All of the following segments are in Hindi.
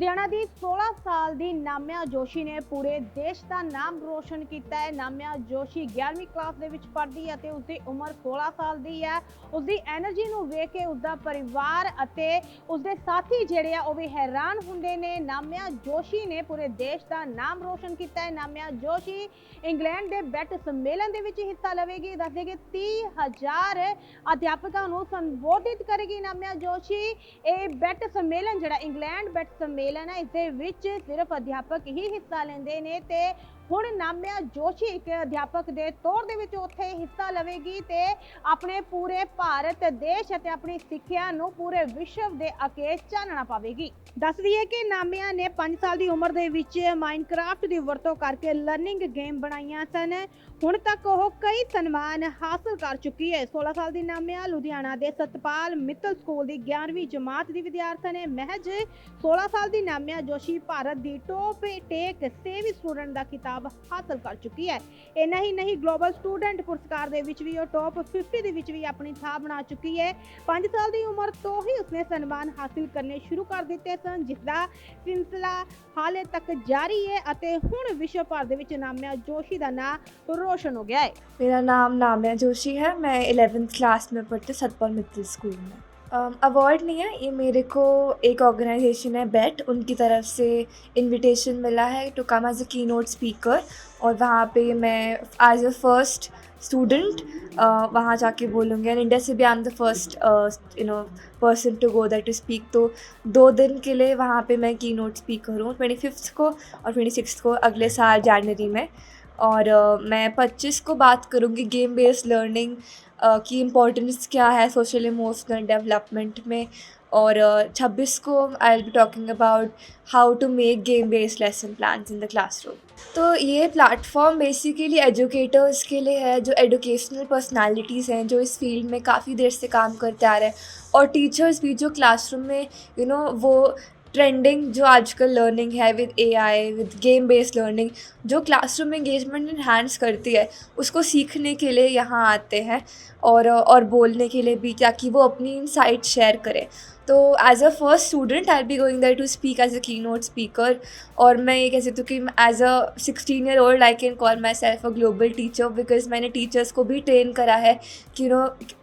लुधियाना की 16 साल की नाम्या जोशी ने पूरे देश का नाम रोशन किया है। नाम्या जोशी 11वीं क्लास के पढ़ती है और उसकी उम्र 16 साल की है। उसकी एनर्जी को वेख के उसका परिवार और उसके साथी जेडे आ भी हैरान होंगे ने। नाम्या जोशी ने पूरे देश का नाम रोशन किया है। नाम्या जोशी इंग्लैंड के बैट सम्मेलन के हिस्सा लवेगी। दसदे कि 30,000 अध्यापकों को संबोधित करेगी। नाम्या जोशी ये बैट सम्मेलन जो इंग्लैंड बैट सम्मेलन है इस सिर्फ अध्यापक ही हिस्सा लेंदे ने ते हुण नाम्या जोशी एक अध्यापक के तौर के उत्थे हिस्सा लवेगी ते अपने पूरे भारत देश और अपनी सिक्ख्या नूं पूरे विश्व के अगे चानना पावेगी। दस दिए कि नाम्या ने 5 साल की उम्र के माइनक्राफ्ट की वरतों करके लर्निंग गेम बनाई सन। हुण तक वह कई सम्मान हासिल कर चुकी है। 16 साल की नाम्या लुधियाना के सतपाल मित्तल स्कूल की 11वीं जमात की विद्यार्थी ने। महज 16 साल की नाम्या जोशी भारत की टॉप टेक सेवी स्टूडेंट का खिताब हासिल कर चुकी है। इन्ना ही नहीं ग्लोबल स्टूडेंट पुरस्कार दे विच भी और टॉप 50 दे विच भी अपनी थाह बना चुकी है। 5 साल की उम्र तो ही उसने सम्मान हासिल करने शुरू कर दिते सन जिसका सिलसिला हाले तक जारी है और हुण विश्व भर दे विच नाम्या जोशी का नाम रोशन हो गया है। मेरा नाम नाम्या जोशी है। मैं 11th क्लास में पढ़ती सतपाल मित्तल स्कूल में। अवार्ड नहीं है ये, मेरे को एक ऑर्गेनाइजेशन है बैट, उनकी तरफ से इनविटेशन मिला है to come as a keynote speaker. और वहाँ पे मैं एज अ फर्स्ट स्टूडेंट वहाँ जाके बोलूँगी। एंड इंडिया से भी I am the first person to go that to speak. तो 2 दिन के लिए वहाँ पे मैं की नोट स्पीकर हूँ, 25th को और 26th को अगले साल जनवरी में। और मैं 25 को बात करूँगी गेम बेस्ड लर्निंग की इम्पोर्टेंस क्या है सोशल इमोशनल डेवलपमेंट में। और 26 को I will be talking about how to make game based lesson plans in the classroom. तो ये प्लेटफॉर्म बेसिकली एजुकेटर्स के लिए है, जो एजुकेशनल पर्सनालिटीज़ हैं जो इस फील्ड में काफ़ी देर से काम करते आ रहे हैं, और टीचर्स भी जो क्लासरूम में वो ट्रेंडिंग जो आजकल लर्निंग है with AI with game based learning जो क्लासरूम एंगेजमेंट इन्हांस करती है, उसको सीखने के लिए यहाँ आते हैं और बोलने के लिए भी, ताकि वो अपनी इनसाइट शेयर करें। तो as a first student I be going there to speak as a keynote speaker. और मैं ये कह सकती हूँ कि as a 16-year-old I can call myself a global teacher, because मैंने टीचर्स को भी ट्रेन करा है कि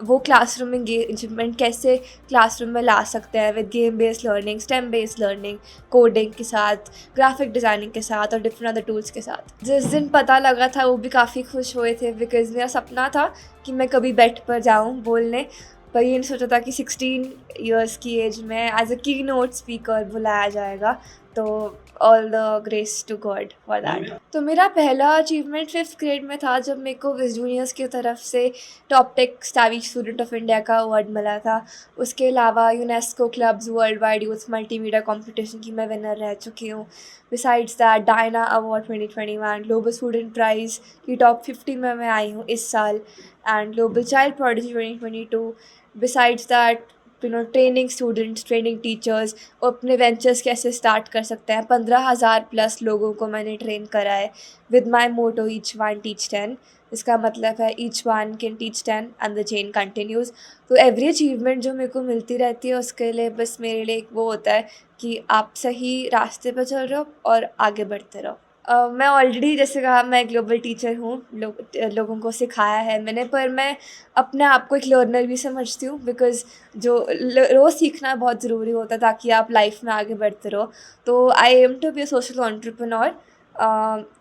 वो क्लासरूम एंगेजमेंट कैसे क्लासरूम में ला सकते हैं with game based learning, stem based learning, coding के साथ, ग्राफिक डिज़ाइनिंग के साथ और डिफरेंट अदर टूल्स के साथ। जिस दिन पता लगा था वो भी काफ़ी खुश हुए थे, बिकॉज मेरा सपना था कि मैं कभी बैट पर जाऊँ बोलने, पर ये नहीं सोचा था कि 16 ईयर्स की एज में as a keynote speaker बुलाया जाएगा। तो all the grace to God for that. तो मेरा पहला अचीवमेंट 5th ग्रेड में था, जब मेरे को विज जूनियर्स की तरफ से top tech savvy student of India का अवार्ड मिला था। उसके अलावा UNESCO clubs world wide youth multimedia competition की मैं विनर रह चुकी हूँ। Besides that Diana award 2021, global student prize की टॉप 50 में मैं आई हूँ इस साल, and global child prodigy 2022। Besides that training students, training teachers अपने वेंचर्स कैसे स्टार्ट कर सकते हैं। 15,000 प्लस लोगों को मैंने ट्रेन करा है with my motto each one teach 10। इसका मतलब है each one can teach 10 and the chain continues. तो एवरी अचीवमेंट जो मेरे को मिलती रहती है उसके लिए बस मेरे लिए एक वो होता है कि आप सही रास्ते पर चल रहे हो और आगे बढ़ते रहो। मैं ऑलरेडी जैसे कहा मैं ग्लोबल टीचर हूँ, लोगों को सिखाया है मैंने, पर मैं अपने आप को एक लर्नर भी समझती हूँ, बिकॉज़ जो रोज़ सीखना बहुत ज़रूरी होता है ताकि आप लाइफ में आगे बढ़ते रहो। तो I am to be a social entrepreneur.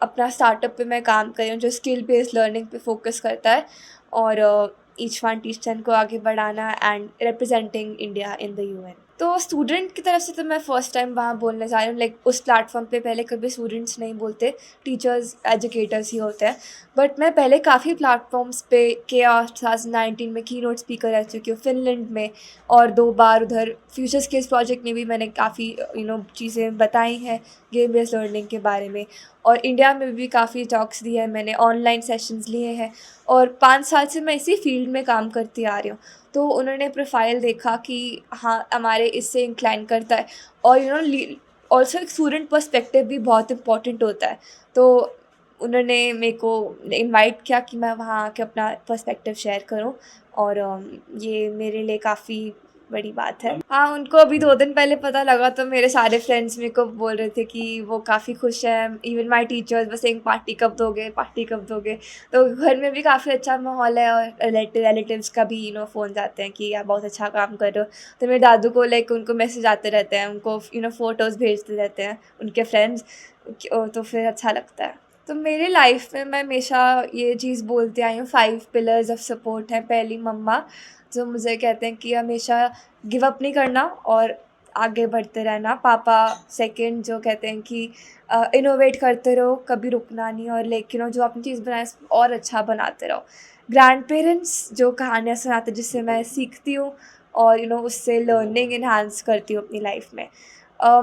अपना स्टार्टअप पे मैं काम कर रही हूँ जो स्किल बेस्ड लर्निंग पे फोकस करता है, और ईच वन टीच 10 को आगे बढ़ाना and representing India in the UN. तो स्टूडेंट की तरफ से तो मैं फ़र्स्ट टाइम वहाँ बोलने जा रही हूँ, लाइक उस प्लेटफॉर्म पे पहले कभी स्टूडेंट्स नहीं बोलते, टीचर्स एजुकेटर्स ही होते हैं। बट मैं पहले काफ़ी प्लेटफॉर्म्स पे KEOS 2019 में की नोट स्पीकर रह चुकी हूँ, फिनलैंड में, और 2 बार उधर फ्यूचर स्किल्स प्रोजेक्ट में भी मैंने काफ़ी चीज़ें बताई हैं गेम बेस्ड लर्निंग के बारे में। और इंडिया में भी काफ़ी टॉक्स दिए हैं मैंने, ऑनलाइन सेशंस लिए हैं, और 5 साल से मैं इसी फील्ड में काम करती आ रही हूँ। तो उन्होंने प्रोफाइल देखा कि हाँ हमारे इससे इंक्लाइन करता है, और ऑल्सो एक स्टूडेंट पर्सपेक्टिव भी बहुत इंपॉर्टेंट होता है। तो उन्होंने मेरे को इनवाइट किया कि मैं वहाँ आके अपना पर्सपेक्टिव शेयर करूँ, और ये मेरे लिए काफ़ी बड़ी बात है। हाँ, उनको अभी 2 दिन पहले पता लगा तो मेरे सारे फ्रेंड्स मेरे को बोल रहे थे कि वो काफ़ी खुश हैं। Even my teachers were saying party कब दोगे, पार्टी कब दोगे? तो घर में भी काफ़ी अच्छा माहौल है और रिलेटिव्स का भी फ़ोन आते हैं कि आप बहुत अच्छा काम कर रहे हो। तो मेरे दादू को लाइक उनको मैसेज आते रहते हैं, उनको फ़ोटोज़ भेजते रहते हैं उनके फ्रेंड्स, तो फिर अच्छा लगता है। तो मेरी लाइफ में मैं हमेशा ये चीज़ बोलती आई हूँ, 5 पिलर्स ऑफ सपोर्ट हैं। पहली मम्मा, जो मुझे कहते हैं कि हमेशा गिव अप नहीं करना और आगे बढ़ते रहना। पापा सेकंड, जो कहते हैं कि इनोवेट करते रहो, कभी रुकना नहीं, और लेकिन जो अपनी चीज़ बनाए और अच्छा बनाते रहो। ग्रैंड पेरेंट्स जो कहानियाँ सुनाते हैं जिससे मैं सीखती हूँ और उससे लर्निंग इन्हांस करती हूँ अपनी लाइफ में।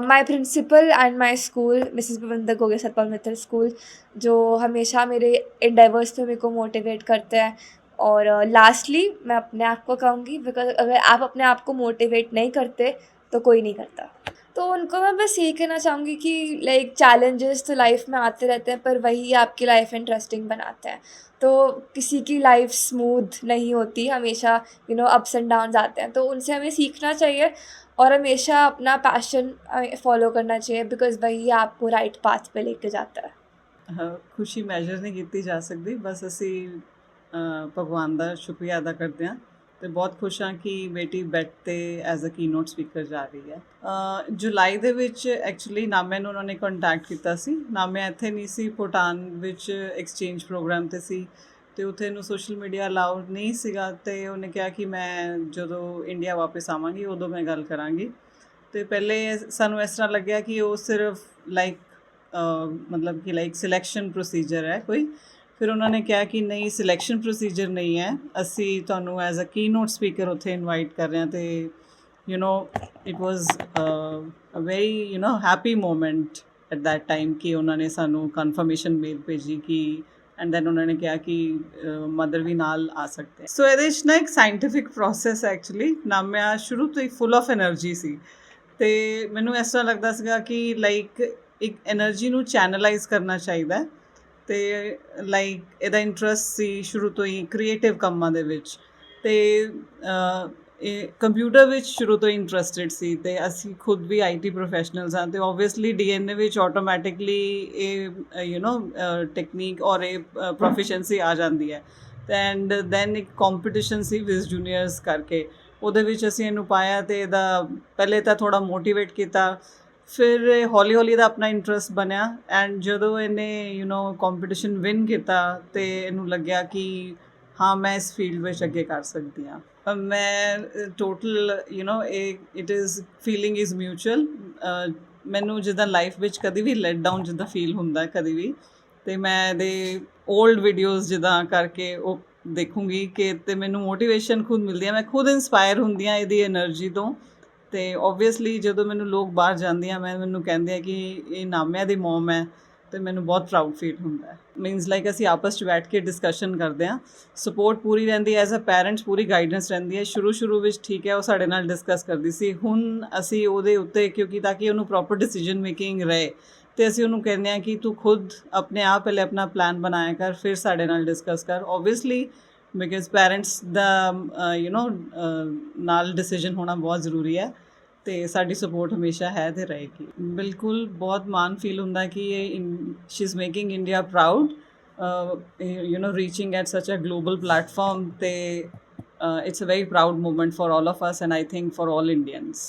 My principal and my school Mrs Bhavinder Goge Satpal Mittal school, जो हमेशा मेरे एंडेवर्स पे मेरे को मोटिवेट करते हैं। और लास्टली मैं अपने आप को कहूँगी, बिकॉज अगर आप अपने आप को मोटिवेट नहीं करते तो कोई नहीं करता। तो उनको मैं बस ये कहना चाहूँगी कि लाइक चैलेंजेस तो लाइफ में आते रहते हैं, पर वही आपकी लाइफ इंटरेस्टिंग बनाते हैं। तो किसी की लाइफ स्मूथ नहीं होती, हमेशा अप्स एंड डाउन्स आते हैं, तो उनसे हमें सीखना चाहिए और हमेशा अपना पैशन फॉलो करना चाहिए, बिकॉज वही आपको राइट पाथ पे लेके जाता है। ਖੁਸ਼ੀ ਮੈਜਰ ਨਹੀਂ ਕੀਤੀ ਜਾ ਸਕਦੀ, ਬਸ ਅਸੀਂ ਭਗਵਾਨ ਦਾ ਸ਼ੁਕਰੀਆ ਅਦਾ ਕਰਦੇ ਹਾਂ ਅਤੇ ਬਹੁਤ ਖੁਸ਼ ਹਾਂ ਕਿ ਬੇਟੀ ਬੈਟ 'ਤੇ ਐਜ਼ ਅ ਕੀਨੋਟ ਸਪੀਕਰ ਜਾ ਰਹੀ ਹੈ। ਜੁਲਾਈ ਦੇ ਵਿੱਚ ਐਕਚੁਅਲੀ ਨਾਮਿਆ ਨੂੰ ਉਹਨਾਂ ਨੇ ਕੰਟੈਕਟ ਕੀਤਾ ਸੀ। ਨਾਮਿਆ ਇੱਥੇ ਨਹੀਂ ਸੀ, ਭੂਟਾਨ ਵਿੱਚ ਐਕਸਚੇਂਜ ਪ੍ਰੋਗਰਾਮ 'ਤੇ ਸੀ ਅਤੇ ਉੱਥੇ ਇਹਨੂੰ ਸੋਸ਼ਲ ਮੀਡੀਆ ਅਲਾਊਡ ਨਹੀਂ ਸੀਗਾ, ਅਤੇ ਉਹਨੇ ਕਿਹਾ ਕਿ ਮੈਂ ਜਦੋਂ ਇੰਡੀਆ ਵਾਪਸ ਆਵਾਂਗੀ ਉਦੋਂ ਮੈਂ ਗੱਲ ਕਰਾਂਗੀ। ਅਤੇ ਪਹਿਲੇ ਸਾਨੂੰ ਇਸ ਤਰ੍ਹਾਂ ਲੱਗਿਆ ਕਿ ਉਹ ਸਿਰਫ ਲਾਈਕ ਮਤਲਬ ਕਿ ਲਾਈਕ ਸਿਲੈਕਸ਼ਨ ਪ੍ਰੋਸੀਜਰ ਹੈ ਕੋਈ। ਫਿਰ ਉਹਨਾਂ ਨੇ ਕਿਹਾ ਕਿ ਨਹੀਂ, ਸਿਲੈਕਸ਼ਨ ਪ੍ਰੋਸੀਜਰ ਨਹੀਂ ਹੈ, ਅਸੀਂ ਤੁਹਾਨੂੰ ਐਜ਼ ਅ ਕੀਨੋਟ ਸਪੀਕਰ ਉੱਥੇ ਇਨਵਾਈਟ ਕਰ ਰਹੇ ਹਾਂ। ਅਤੇ it was a very happy moment at that time ਕਿ ਉਹਨਾਂ ਨੇ ਸਾਨੂੰ ਕਨਫਰਮੇਸ਼ਨ ਮੇਲ ਭੇਜੀ ਕਿ ਐਂਡ ਦੈਨ ਉਹਨਾਂ ਨੇ ਕਿਹਾ ਕਿ ਮਦਰ ਵੀ ਨਾਲ ਆ ਸਕਦੇ। ਸੋ ਇਹਦੇ 'ਚ ਨਾ ਇੱਕ ਸਾਇੰਟੀਫਿਕ ਪ੍ਰੋਸੈਸ ਐਕਚੁਅਲੀ। ਨਾਮਿਆ ਸ਼ੁਰੂ ਤੋਂ ਹੀ ਫੁੱਲ ਆਫ ਐਨਰਜੀ ਸੀ ਅਤੇ ਮੈਨੂੰ ਇਸ ਤਰ੍ਹਾਂ ਲੱਗਦਾ ਸੀਗਾ ਕਿ ਲਾਈਕ ਇੱਕ ਐਨਰਜੀ ਨੂੰ ਚੈਨਲਾਈਜ਼ ਕਰਨਾ ਚਾਹੀਦਾ ਅਤੇ ਲਾਈਕ ਇਹਦਾ ਇੰਟਰਸਟ ਸੀ ਸ਼ੁਰੂ ਤੋਂ ਹੀ ਕ੍ਰੀਏਟਿਵ ਕੰਮਾਂ ਦੇ ਵਿੱਚ, ਅਤੇ ਇਹ ਕੰਪਿਊਟਰ ਵਿੱਚ ਸ਼ੁਰੂ ਤੋਂ ਇੰਟਰਸਟਿਡ ਸੀ, ਅਤੇ ਅਸੀਂ ਖੁਦ ਵੀ IT ਪ੍ਰੋਫੈਸ਼ਨਲਸ ਹਾਂ, ਅਤੇ ਓਬਵੀਅਸਲੀ DNA ਵਿੱਚ ਆਟੋਮੈਟਿਕਲੀ ਇਹ ਟੈਕਨੀਕ ਔਰ ਇਹ ਪ੍ਰੋਫੀਸ਼ੀਐਂਸੀ ਆ ਜਾਂਦੀ ਹੈ। ਐਂਡ ਦੈਨ ਇੱਕ ਕੰਪੀਟੀਸ਼ਨ ਸੀ ਵਿਸ ਜੂਨੀਅਰਸ ਕਰਕੇ, ਉਹਦੇ ਵਿੱਚ ਅਸੀਂ ਇਹਨੂੰ ਪਾਇਆ ਅਤੇ ਇਹਦਾ ਪਹਿਲੇ ਤਾਂ ਥੋੜ੍ਹਾ ਮੋਟੀਵੇਟ ਕੀਤਾ, ਫਿਰ ਹੌਲੀ ਹੌਲੀ ਇਹਦਾ ਆਪਣਾ ਇੰਟਰਸਟ ਬਣਿਆ। ਐਂਡ ਜਦੋਂ ਇਹਨੇ ਕੰਪੀਟੀਸ਼ਨ ਵਿਨ ਕੀਤਾ ਅਤੇ ਇਹਨੂੰ ਲੱਗਿਆ ਕਿ ਹਾਂ ਮੈਂ ਇਸ ਫੀਲਡ ਵਿੱਚ ਅੱਗੇ ਕਰ ਸਕਦੀ ਹਾਂ। ਮੈਂ ਟੋਟਲ ਇਹ it is feeling is mutual. ਮੈਨੂੰ ਜਿੱਦਾਂ ਲਾਈਫ ਵਿੱਚ ਕਦੀ ਵੀ ਲੈਟ ਡਾਊਨ ਜਿੱਦਾਂ ਫੀਲ ਹੁੰਦਾ ਕਦੀ ਵੀ, ਅਤੇ ਮੈਂ ਇਹਦੇ ਓਲਡ ਵੀਡੀਓਜ਼ ਜਿੱਦਾਂ ਕਰਕੇ ਉਹ ਦੇਖੂੰਗੀ ਕਿ ਅਤੇ ਮੈਨੂੰ ਮੋਟੀਵੇਸ਼ਨ ਖੁਦ ਮਿਲਦੀ ਹੈ, ਮੈਂ ਖੁਦ ਇੰਸਪਾਇਰ ਹੁੰਦੀ ਹਾਂ ਇਹਦੀ ਐਨਰਜੀ ਤੋਂ। ਅਤੇ ਓਬਵੀਅਸਲੀ ਜਦੋਂ ਮੈਨੂੰ ਲੋਕ ਬਾਹਰ ਜਾਂਦੇ ਆ ਮੈਨੂੰ ਕਹਿੰਦੇ ਆ ਕਿ ਇਹ ਨਾਮਿਆ ਦੀ ਮੋਮ ਹੈ, ਅਤੇ ਮੈਨੂੰ ਬਹੁਤ ਪ੍ਰਾਊਡ ਫੀਲ ਹੁੰਦਾ। ਮੀਨਸ ਲਾਈਕ ਅਸੀਂ ਆਪਸ 'ਚ ਬੈਠ ਕੇ ਡਿਸਕਸ਼ਨ ਕਰਦੇ ਹਾਂ, ਸਪੋਰਟ ਪੂਰੀ ਰਹਿੰਦੀ ਐਜ਼ ਅ ਪੈਰੈਂਟਸ, ਪੂਰੀ ਗਾਈਡੈਂਸ ਰਹਿੰਦੀ ਹੈ। ਸ਼ੁਰੂ ਵਿੱਚ ਠੀਕ ਹੈ ਉਹ ਸਾਡੇ ਨਾਲ ਡਿਸਕਸ ਕਰਦੀ ਸੀ, ਹੁਣ ਅਸੀਂ ਉਹਦੇ ਉੱਤੇ ਕਿਉਂਕਿ ਤਾਂ ਕਿ ਉਹਨੂੰ ਪ੍ਰੋਪਰ ਡਿਸੀਜਨ ਮੇਕਿੰਗ ਰਹੇ, ਅਤੇ ਅਸੀਂ ਉਹਨੂੰ ਕਹਿੰਦੇ ਹਾਂ ਕਿ ਤੂੰ ਖੁਦ ਆਪਣੇ ਆਪ ਪਹਿਲੇ ਆਪਣਾ ਪਲਾਨ ਬਣਾਇਆ ਕਰ, ਫਿਰ ਸਾਡੇ ਨਾਲ ਡਿਸਕਸ ਕਰ। ਓਬਵੀਅਸਲੀ ਬਿਕੋਜ਼ ਪੈਰੈਂਟਸ ਦਾ ਨਾਲ ਡਿਸੀਜਨ ਹੋਣਾ ਬਹੁਤ ਜ਼ਰੂਰੀ ਹੈ, ਅਤੇ ਸਾਡੀ ਸਪੋਰਟ ਹਮੇਸ਼ਾ ਹੈ ਅਤੇ ਰਹੇਗੀ। ਬਿਲਕੁਲ ਬਹੁਤ ਮਾਣ ਫੀਲ ਹੁੰਦਾ ਕਿ she is making India proud, reaching at such a global platform, ਅਤੇ it's a very proud moment for all of us and I think for all Indians.